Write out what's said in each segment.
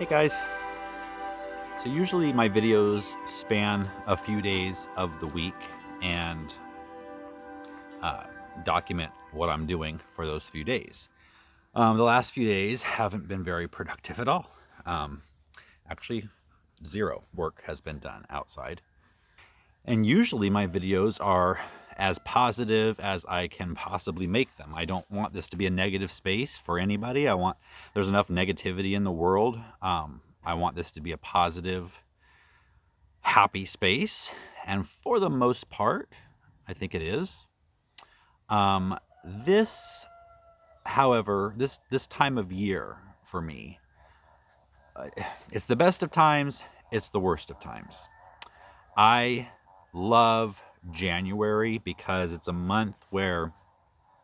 Hey guys, so usually my videos span a few days of the week and uh, document what I'm doing for those few days. The last few days haven't been very productive at all. Actually, zero work has been done outside. And usually my videos are as positive as I can possibly make them. I don't want this to be a negative space for anybody. There's enough negativity in the world. I want this to be a positive, happy space. And for the most part, I think it is. This, however, this time of year for me, it's the best of times, it's the worst of times. I love January because it's a month where,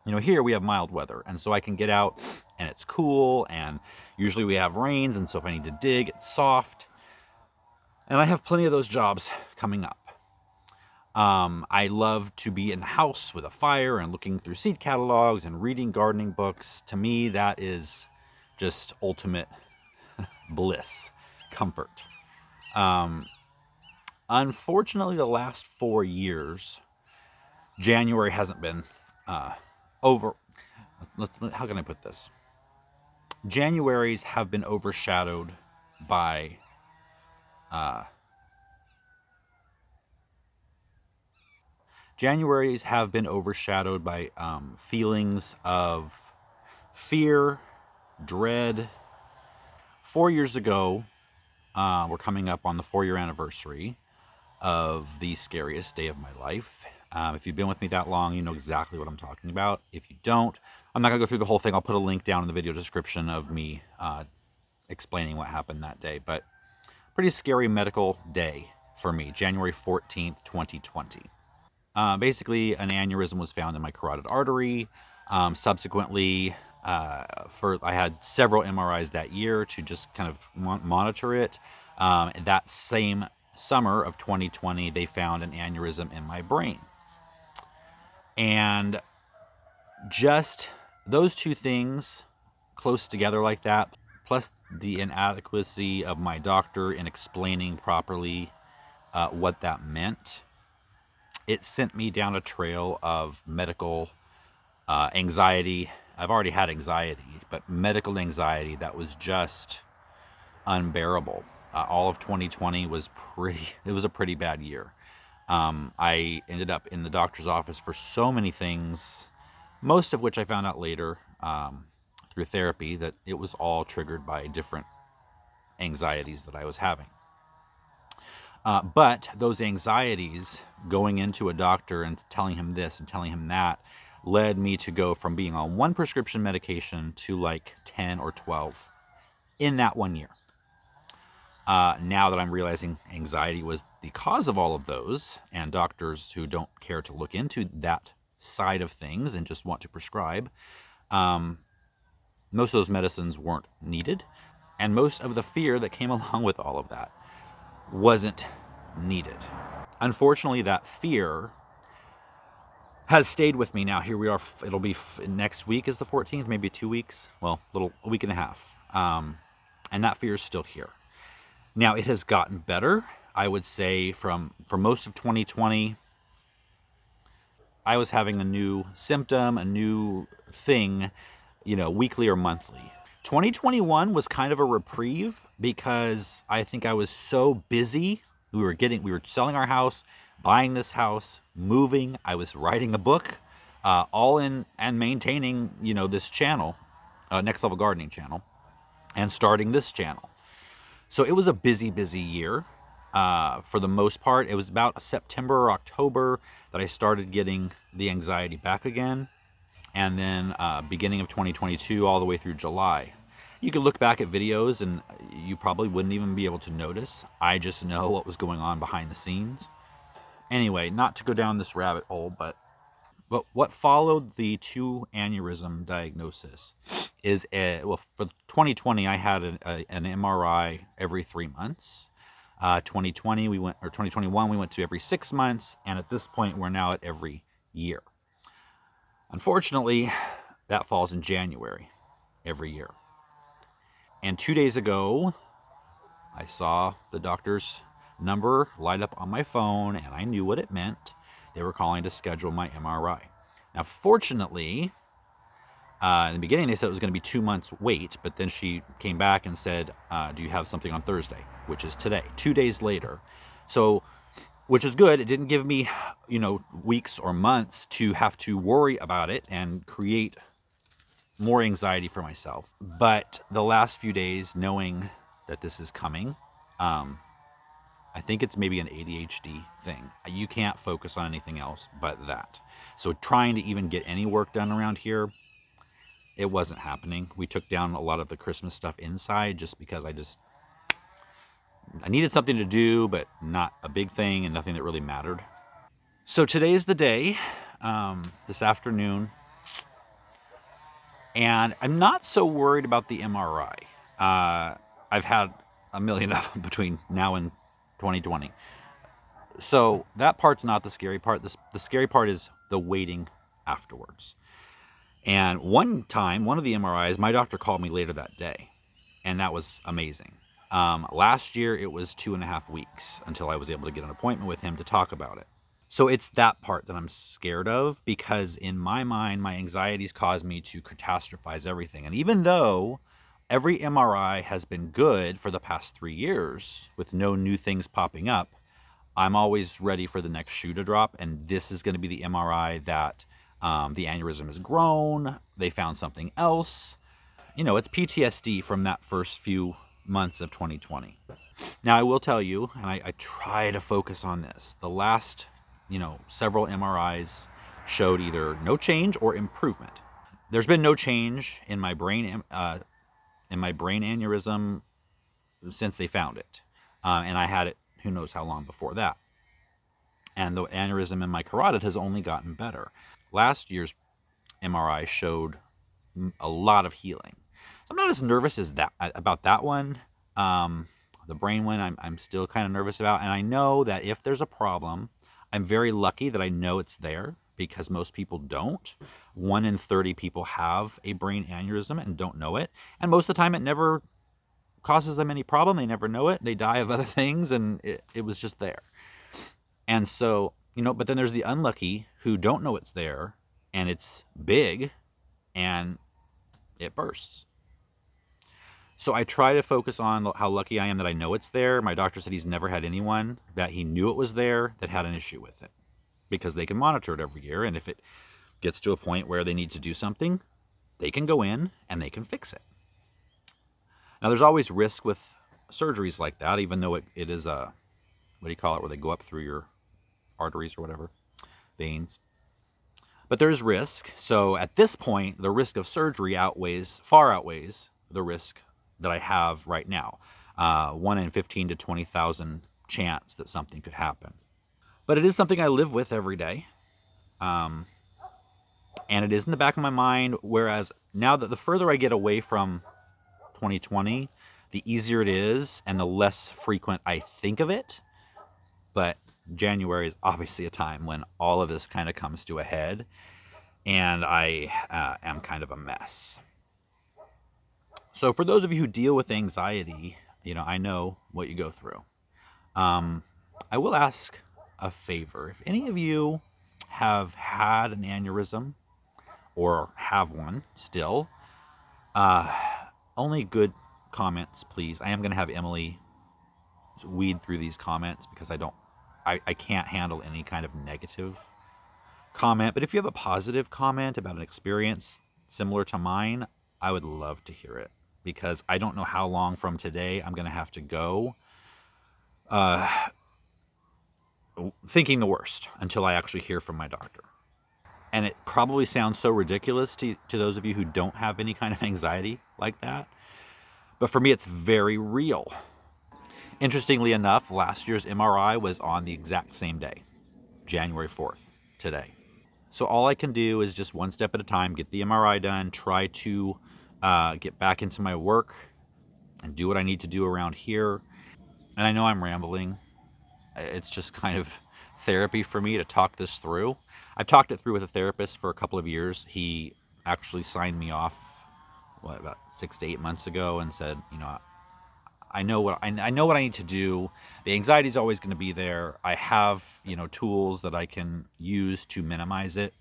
here we have mild weather, and so I can get out and it's cool, and usually we have rains, and so if I need to dig, it's soft. And I have plenty of those jobs coming up. I love to be in the house with a fire and looking through seed catalogs and reading gardening books. To me, that is just ultimate bliss, comfort. Unfortunately, the last 4 years, January hasn't been over. How can I put this? Januaries have been overshadowed by feelings of fear, dread. 4 years ago, we're coming up on the 4-year anniversary of the scariest day of my life. If you've been with me that long, you know exactly what I'm talking about. If you don't, I'm not going to go through the whole thing. I'll put a link down in the video description of me explaining what happened that day. But pretty scary medical day for me, January 14th, 2020. Basically, an aneurysm was found in my carotid artery. Subsequently, I had several MRIs that year to just kind of monitor it. That same summer of 2020, they found an aneurysm in my brain. And just those two things close together like that, plus the inadequacy of my doctor in explaining properly what that meant, it sent me down a trail of medical anxiety. I've already had anxiety, but medical anxiety that was just unbearable. All of 2020 was a pretty bad year. I ended up in the doctor's office for so many things, most of which I found out later through therapy, that it was all triggered by different anxieties that I was having. But those anxieties, going into a doctor and telling him this and telling him that, led me to go from being on one prescription medication to like 10 or 12 in that 1 year. Now that I'm realizing anxiety was the cause of all of those, and doctors who don't care to look into that side of things and just want to prescribe, most of those medicines weren't needed, and most of the fear that came along with all of that wasn't needed. Unfortunately, that fear has stayed with me now. Here we are. It'll be next week is the 14th, maybe 2 weeks. Well, a week and a half. And that fear is still here. Now, it has gotten better, I would say, for most of 2020. I was having a new symptom, a new thing, weekly or monthly. 2021 was kind of a reprieve because I think I was so busy. We were selling our house, buying this house, moving. I was writing a book, all in and maintaining, this channel, Next Level Gardening channel, and starting this channel. So it was a busy, busy year. For the most part, it was about September or October that I started getting the anxiety back again. And then beginning of 2022 all the way through July. You could look back at videos and you probably wouldn't even be able to notice. I just know what was going on behind the scenes. Anyway, not to go down this rabbit hole, but what followed the 2 aneurysm diagnosis is, for 2020, I had an MRI every 3 months. 2021, we went to every 6 months, and at this point, we're now at every year. Unfortunately, that falls in January every year. And 2 days ago, I saw the doctor's number light up on my phone, and I knew what it meant. They were calling to schedule my MRI. Now, fortunately, in the beginning, they said it was going to be 2 months wait, but then she came back and said, do you have something on Thursday, which is today, 2 days later. So, which is good. It didn't give me, weeks or months to have to worry about it and create more anxiety for myself. But the last few days, knowing that this is coming, I think it's maybe an ADHD thing. You can't focus on anything else but that. So trying to even get any work done around here, it wasn't happening. We took down a lot of the Christmas stuff inside just because I needed something to do, but not a big thing and nothing that really mattered. So today's the day, this afternoon, and I'm not so worried about the MRI. I've had a million of them between now and 2020. So that part's not the scary part. The scary part is the waiting afterwards. And one time, one of the MRIs, my doctor called me later that day, and that was amazing. Last year, it was 2.5 weeks until I was able to get an appointment with him to talk about it. So it's that part that I'm scared of, because in my mind, my anxieties cause me to catastrophize everything. And even though every MRI has been good for the past 3 years with no new things popping up, I'm always ready for the next shoe to drop. And this is going to be the MRI that the aneurysm has grown. They found something else. It's PTSD from that first few months of 2020. Now, I will tell you, and I try to focus on this, the last, several MRIs showed either no change or improvement. There's been no change in my brain aneurysm since they found it. And I had it who knows how long before that. And the aneurysm in my carotid has only gotten better. Last year's MRI showed a lot of healing. So I'm not as nervous as that about that one. The brain one, I'm still kind of nervous about. And I know that if there's a problem, I'm very lucky that I know it's there, because most people don't. 1 in 30 people have a brain aneurysm and don't know it. And most of the time, it never causes them any problem. They never know it. They die of other things, and it was just there. And so, but then there's the unlucky who don't know it's there, and it's big, and it bursts. So I try to focus on how lucky I am that I know it's there. My doctor said he's never had anyone that he knew it was there that had an issue with it, because they can monitor it every year. And if it gets to a point where they need to do something, they can go in and they can fix it. Now, there's always risk with surgeries like that, even though it is a, where they go up through your arteries or whatever, veins. But there's risk. So at this point, the risk of surgery far outweighs the risk that I have right now. 1 in 15 to 20,000 chance that something could happen. But it is something I live with every day. And it is in the back of my mind, whereas now that the further I get away from 2020, the easier it is and the less frequent I think of it. But January is obviously a time when all of this kind of comes to a head, and I am kind of a mess. So for those of you who deal with anxiety, I know what you go through. I will ask a favor. If any of you have had an aneurysm or have one still, only good comments, please. I am going to have Emilie weed through these comments, because I can't handle any kind of negative comment. But if you have a positive comment about an experience similar to mine, I would love to hear it, because I don't know how long from today I'm going to have to go thinking the worst until I actually hear from my doctor. And it probably sounds so ridiculous to those of you who don't have any kind of anxiety like that. But for me, it's very real. Interestingly enough, last year's MRI was on the exact same day, January 4th, today. So all I can do is just one step at a time, get the MRI done, try to get back into my work and do what I need to do around here. And I know I'm rambling. It's just kind of therapy for me to talk this through. I've talked it through with a therapist for a couple of years. He actually signed me off, about 6 to 8 months ago, and said, I know what I know what I need to do. The anxiety is always going to be there. I have, you know, tools that I can use to minimize it.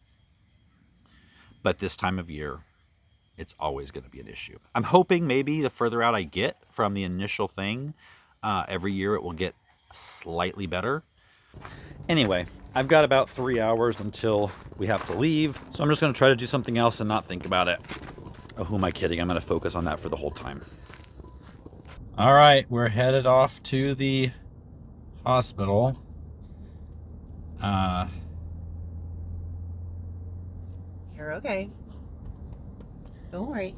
But this time of year, it's always going to be an issue. I'm hoping maybe the further out I get from the initial thing, every year it will get slightly better. Anyway, I've got about 3 hours until we have to leave, so I'm just going to try to do something else and not think about it. Oh, who am I kidding? I'm going to focus on that for the whole time. All right, we're headed off to the hospital. You're okay. Don't worry.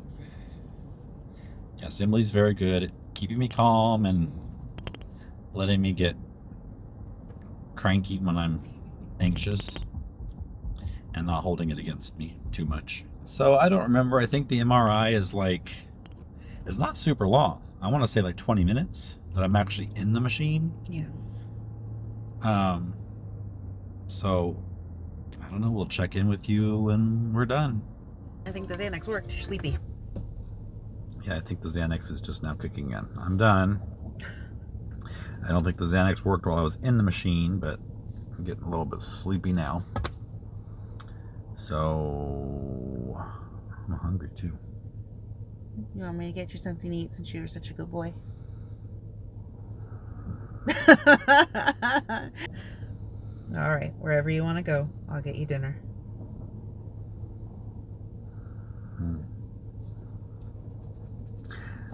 Yes, Emilie's very good at keeping me calm and letting me get cranky when I'm anxious and not holding it against me too much. So I don't remember. I think the MRI is like, it's not super long. I want to say like 20 minutes that I'm actually in the machine. Yeah. So I don't know. We'll check in with you when we're done. I think the Xanax worked. You're sleepy. Yeah, I think the Xanax is just now kicking in. I'm done. I don't think the Xanax worked while I was in the machine, but I'm getting a little bit sleepy now. So I'm hungry too. You want me to get you something to eat since you were such a good boy? All right, wherever you want to go, I'll get you dinner.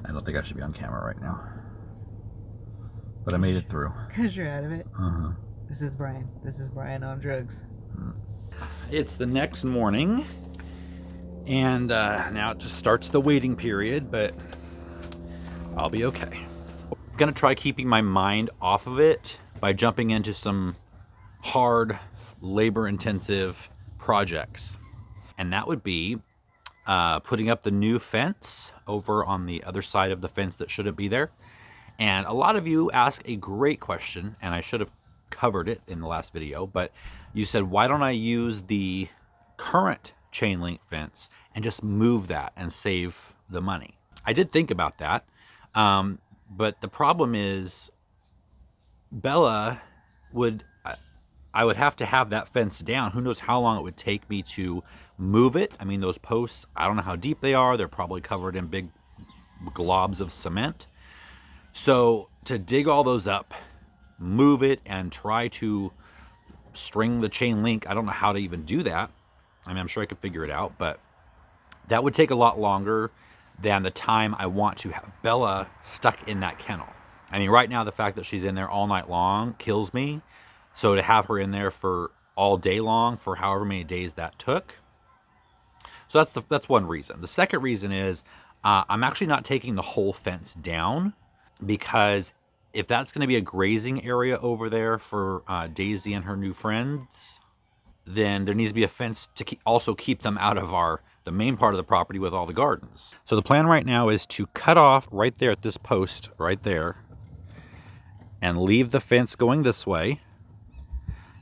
I don't think I should be on camera right now. But I made it through. Because you're out of it? Uh-huh. This is Brian. This is Brian on drugs. It's the next morning. And now it just starts the waiting period, but I'll be okay. I'm going to try keeping my mind off of it by jumping into some hard, labor-intensive projects. And that would be putting up the new fence over on the other side of the fence that shouldn't be there. And a lot of you ask a great question, and I should have covered it in the last video, but you said, why don't I use the current chain link fence and just move that and save the money? I did think about that, but the problem is Bella I would have to have that fence down. Who knows how long it would take me to move it. I mean, those posts, I don't know how deep they are. They're probably covered in big globs of cement. So to dig all those up, move it, and try to string the chain link, I don't know how to even do that. I mean, I'm sure I could figure it out, but that would take a lot longer than the time I want to have Bella stuck in that kennel. I mean, right now, the fact that she's in there all night long kills me. So to have her in there for all day long for however many days that took. So that's one reason. The second reason is I'm actually not taking the whole fence down, because if that's going to be a grazing area over there for Daisy and her new friends, then there needs to be a fence to also keep them out of the main part of the property with all the gardens. So the plan right now is to cut off right there at this post right there and leave the fence going this way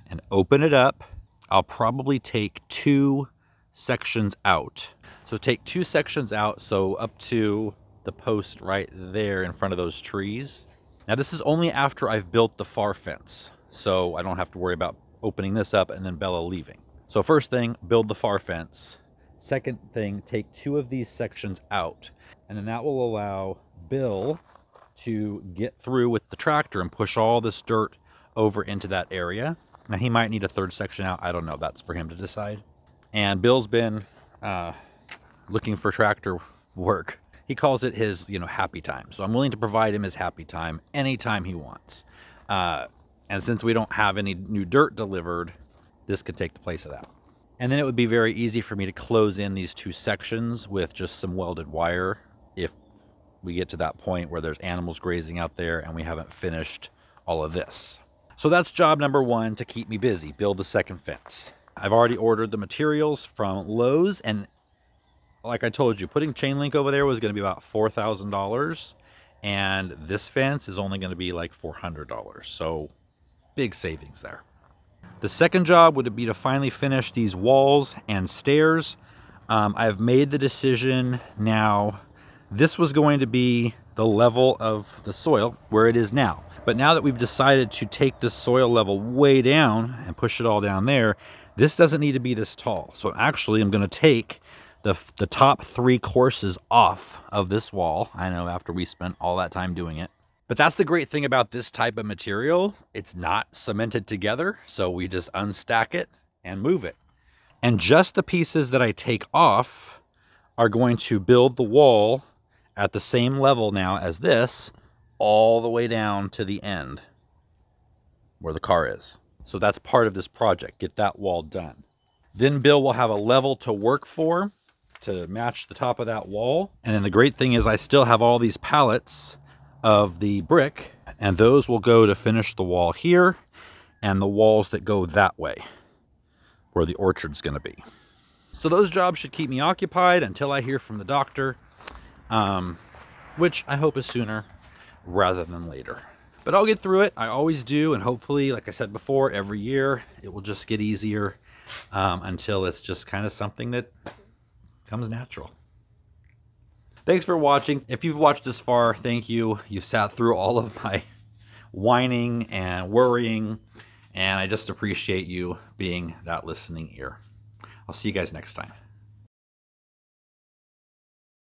and open it up. I'll probably take 2 sections out. So take 2 sections out, so up to the post right there in front of those trees. Now this is only after I've built the far fence, so I don't have to worry about opening this up and then Bella leaving. So first thing, build the far fence. Second thing, take 2 of these sections out, and then that will allow Bill to get through with the tractor and push all this dirt over into that area. Now he might need a 3rd section out. I don't know. That's for him to decide. And Bill's been looking for tractor work. He calls it his, happy time. So I'm willing to provide him his happy time anytime he wants. And since we don't have any new dirt delivered, this could take the place of that. And then it would be very easy for me to close in these 2 sections with just some welded wire if we get to that point where there's animals grazing out there and we haven't finished all of this. So that's job number 1, to keep me busy, build the second fence. I've already ordered the materials from Lowe's, and like I told you, putting chain link over there was going to be about $4,000, and this fence is only going to be like $400. So big savings there. The second job would be to finally finish these walls and stairs. I've made the decision now. This was going to be the level of the soil where it is now. But now that we've decided to take this soil level way down and push it all down there, this doesn't need to be this tall. So actually I'm going to take the top 3 courses off of this wall. I know, after we spent all that time doing it. But that's the great thing about this type of material. It's not cemented together, so we just unstack it and move it. And just the pieces that I take off are going to build the wall at the same level now as this, all the way down to the end where the car is. So that's part of this project, get that wall done. Then Bill will have a level to work for to match the top of that wall. And then the great thing is I still have all these pallets of the brick, and those will go to finish the wall here and the walls that go that way where the orchard's gonna be. So those jobs should keep me occupied until I hear from the doctor, which I hope is sooner rather than later. But I'll get through it. I always do, and hopefully, like I said before, every year it will just get easier until it's just kind of something that comes natural. Thanks for watching. If you've watched this far, thank you. You've sat through all of my whining and worrying, and I just appreciate you being that listening ear. I'll see you guys next time.